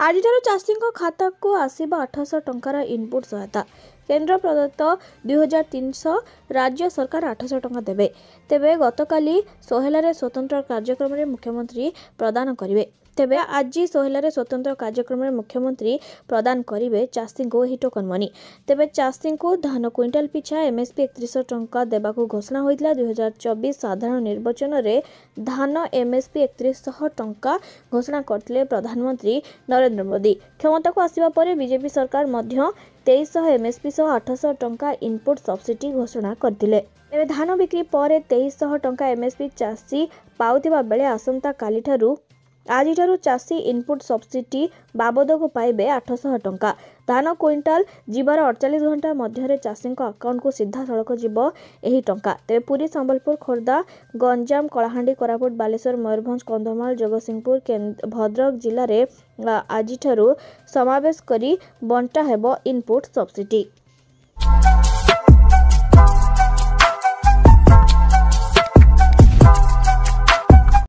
ଆଜିଠାରୁ ଚାଷୀଙ୍କ ଖାତାକୁ ଆସିବ 800 ଟଙ୍କାର ଇନପୁଟ୍ ସହାୟତା। କେନ୍ଦ୍ର ପ୍ରଦତ୍ତ 2300, ରାଜ୍ୟ ସରକାର 800 ଟଙ୍କା ଦେବେ। ତେବେ ଗତକାଲି ସୋହେଲାରେ ସ୍ୱତନ୍ତ୍ର କାର୍ଯ୍ୟକ୍ରମରେ ମୁଖ୍ୟମନ୍ତ୍ରୀ ପ୍ରଦାନ କରିବେ। ତେବେ ଆଜି ସୋହେଲାରେ ସ୍ୱତନ୍ତ୍ର କାର୍ଯ୍ୟକ୍ରମରେ ମୁଖ୍ୟମନ୍ତ୍ରୀ ପ୍ରଦାନ କରିବେ ଚାଷୀଙ୍କୁ ଏହି ଟୋକନ ମନି। ତେବେ ଚାଷୀଙ୍କୁ ଧାନ କ୍ୱିଣ୍ଟାଲ ପିଛା MSP 3100 ଟଙ୍କା ଦେବାକୁ ଘୋଷଣା ହୋଇଥିଲା। 2024 ସାଧାରଣ ନିର୍ବାଚନରେ ଧାନ MSP 3100 ଟଙ୍କା ଘୋଷଣା କରିଥିଲେ ପ୍ରଧାନମନ୍ତ୍ରୀ ନରେନ୍ଦ୍ର ମୋଦି। କ୍ଷମତାକୁ ଆସିବା ପରେ ବିଜେପି ସରକାର ମଧ୍ୟ 2300 MSP ସହ 800 ଟଙ୍କା ଇନପୁଟ୍ ସବସିଡି ଘୋଷଣା କରିଥିଲେ। ତେବେ ଧାନ ବିକ୍ରି ପରେ 2300 ଟଙ୍କା MSP ଚାଷୀ ପାଉଥିବା ବେଳେ ଆଜିଠାରୁ ଚାଷୀ ଇନପୁଟ୍ ସବସିଡି ବାବଦକୁ ପାଇବେ 800 ଟଙ୍କା। ଧାନ କ୍ୱିଣ୍ଟାଲ ଯିବାର 48 ଘଣ୍ଟା ମଧ୍ୟରେ ଚାଷୀଙ୍କ ଆକାଉଣ୍ଟକୁ ସିଧାସଳଖ ଯିବ ଏହି ଟଙ୍କା। ତେବେ ପୁରୀ, ସମ୍ବଲପୁର, ଖୋର୍ଦ୍ଧା, ଗଞ୍ଜାମ, କଳାହାଣ୍ଡି, କୋରାପୁଟ, ବାଲେଶ୍ୱର, ମୟୂରଭଞ୍ଜ, କନ୍ଧମାଳ, ଜଗତସିଂହପୁର, ଭଦ୍ରକ ଜିଲ୍ଲାରେ ଆଜିଠାରୁ ସମାବେଶ କରି ବଣ୍ଟା ହେବ ଇନପୁଟ୍ ସବସିଡି।